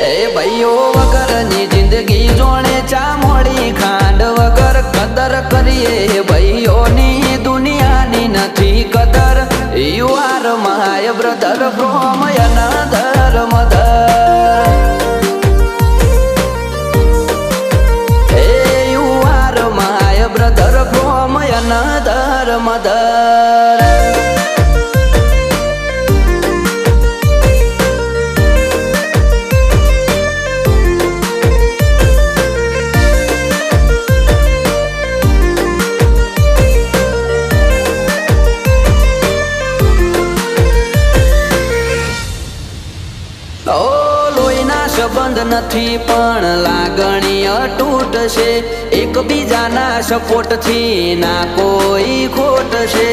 એ ભાઈઓ વગરની જિંદગી જોણે ચા મોડી ખાંડ વગર કદર કરીએ ભાઈઓની દુનિયાની નથી કદર. You are my brother from another mother. A you are my brother from another mother. સંબંધ નથી પણ લાગણી અતૂટ છે. એકબીજાના સપોર્ટ થી ના કોઈ ખોટ છે.